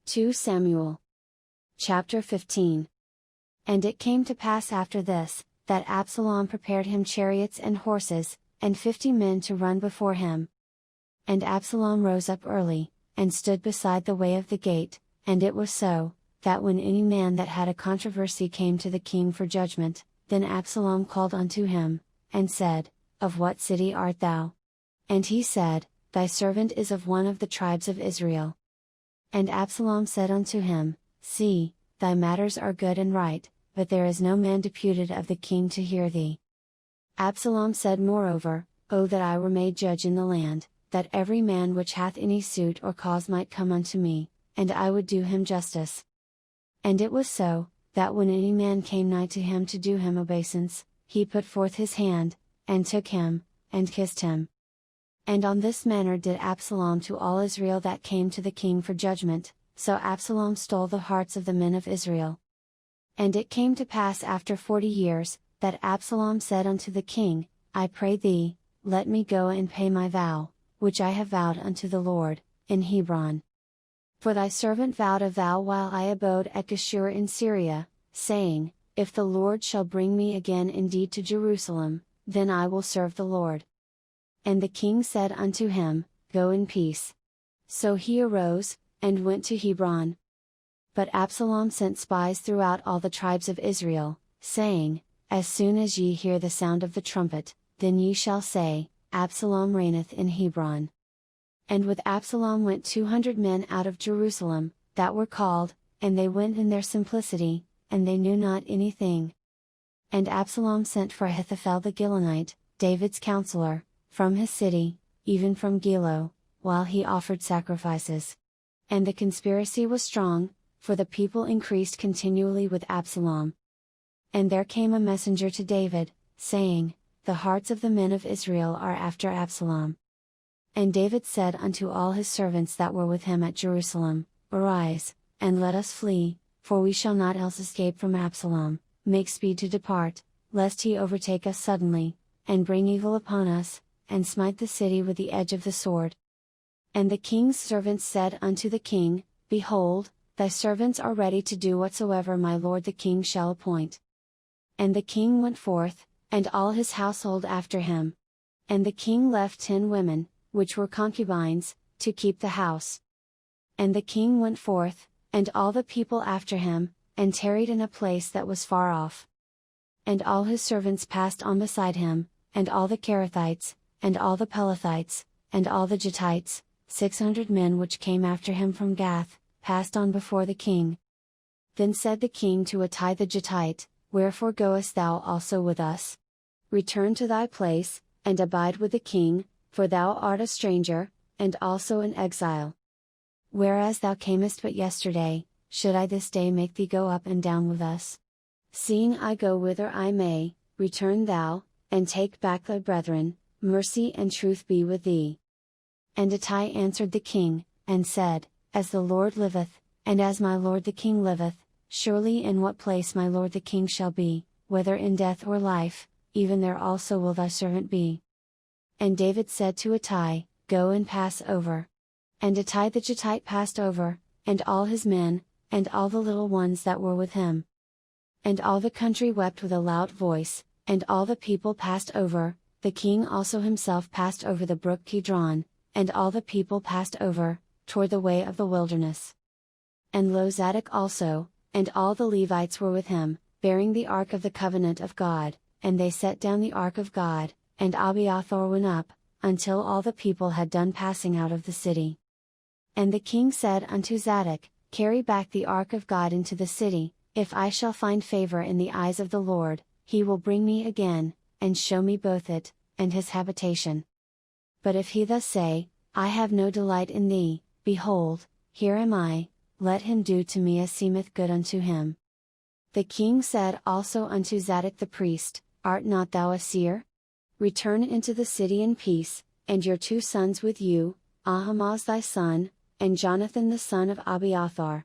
2 Samuel. Chapter 15. And it came to pass after this, that Absalom prepared him chariots and horses, and 50 men to run before him. And Absalom rose up early, and stood beside the way of the gate, and it was so, that when any man that had a controversy came to the king for judgment, then Absalom called unto him, and said, Of what city art thou? And he said, Thy servant is of one of the tribes of Israel. And Absalom said unto him, See, thy matters are good and right, but there is no man deputed of the king to hear thee. Absalom said moreover, O that I were made judge in the land, that every man which hath any suit or cause might come unto me, and I would do him justice. And it was so, that when any man came nigh to him to do him obeisance, he put forth his hand, and took him, and kissed him. And on this manner did Absalom to all Israel that came to the king for judgment, so Absalom stole the hearts of the men of Israel. And it came to pass after 40 years, that Absalom said unto the king, I pray thee, let me go and pay my vow, which I have vowed unto the Lord, in Hebron. For thy servant vowed a vow while I abode at Geshur in Syria, saying, If the Lord shall bring me again indeed to Jerusalem, then I will serve the Lord. And the king said unto him, Go in peace. So he arose, and went to Hebron. But Absalom sent spies throughout all the tribes of Israel, saying, As soon as ye hear the sound of the trumpet, then ye shall say, Absalom reigneth in Hebron. And with Absalom went 200 men out of Jerusalem, that were called, and they went in their simplicity, and they knew not anything. And Absalom sent for Ahithophel the Gilonite, David's counselor, from his city, even from Gilo, while he offered sacrifices. And the conspiracy was strong, for the people increased continually with Absalom. And there came a messenger to David, saying, The hearts of the men of Israel are after Absalom. And David said unto all his servants that were with him at Jerusalem, Arise, and let us flee, for we shall not else escape from Absalom. Make speed to depart, lest he overtake us suddenly, and bring evil upon us, and smite the city with the edge of the sword. And the king's servants said unto the king, Behold, thy servants are ready to do whatsoever my lord the king shall appoint. And the king went forth, and all his household after him. And the king left 10 women, which were concubines, to keep the house. And the king went forth, and all the people after him, and tarried in a place that was far off. And all his servants passed on beside him, and all the Kerethites, and all the Pelethites, and all the Jettites, 600 men which came after him from Gath, passed on before the king. Then said the king to Ittai the Jettite, Wherefore goest thou also with us? Return to thy place, and abide with the king, for thou art a stranger, and also an exile. Whereas thou camest but yesterday, should I this day make thee go up and down with us? Seeing I go whither I may, return thou, and take back thy brethren, mercy and truth be with thee. And Ittai answered the king, and said, As the Lord liveth, and as my lord the king liveth, surely in what place my lord the king shall be, whether in death or life, even there also will thy servant be. And David said to Ittai, Go and pass over. And Ittai the Jettite passed over, and all his men, and all the little ones that were with him. And all the country wept with a loud voice, and all the people passed over, the king also himself passed over the brook Kidron, and all the people passed over, toward the way of the wilderness. And lo Zadok also, and all the Levites were with him, bearing the ark of the covenant of God, and they set down the ark of God, and Abiathar went up, until all the people had done passing out of the city. And the king said unto Zadok, Carry back the ark of God into the city, if I shall find favor in the eyes of the Lord, he will bring me again, and show me both it, and his habitation. But if he thus say, I have no delight in thee, behold, here am I, let him do to me as seemeth good unto him. The king said also unto Zadok the priest, Art not thou a seer? Return into the city in peace, and your 2 sons with you, Ahimaaz thy son, and Jonathan the son of Abiathar.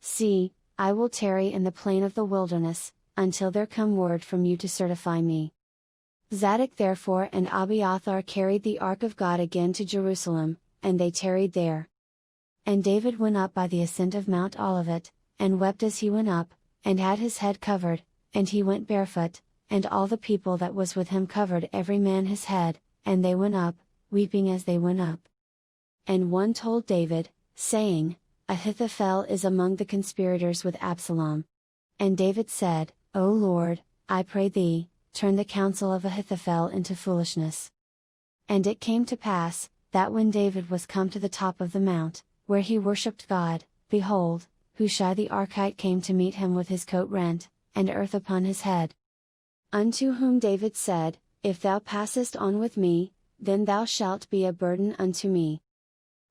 See, I will tarry in the plain of the wilderness, until there come word from you to certify me. Zadok therefore and Abiathar carried the ark of God again to Jerusalem, and they tarried there. And David went up by the ascent of Mount Olivet, and wept as he went up, and had his head covered, and he went barefoot, and all the people that was with him covered every man his head, and they went up, weeping as they went up. And one told David, saying, Ahithophel is among the conspirators with Absalom. And David said, O Lord, I pray thee, turn the counsel of Ahithophel into foolishness. And it came to pass, that when David was come to the top of the mount, where he worshipped God, behold, Hushai the Archite came to meet him with his coat rent, and earth upon his head. Unto whom David said, If thou passest on with me, then thou shalt be a burden unto me.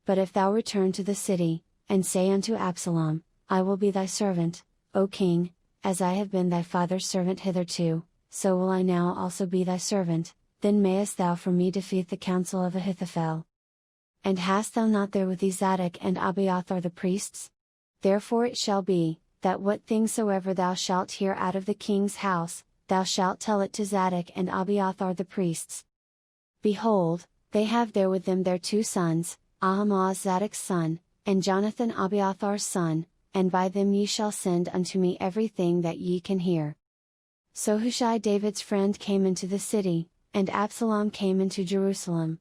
But if thou return to the city, and say unto Absalom, I will be thy servant, O king, as I have been thy father's servant hitherto, so will I now also be thy servant, then mayest thou for me defeat the counsel of Ahithophel. And hast thou not there with thee Zadok and Abiathar the priests? Therefore it shall be, that what thing soever thou shalt hear out of the king's house, thou shalt tell it to Zadok and Abiathar the priests. Behold, they have there with them their two sons, Ahimaaz Zadok's son, and Jonathan Abiathar's son, and by them ye shall send unto me everything that ye can hear. So Hushai David's friend came into the city, and Absalom came into Jerusalem.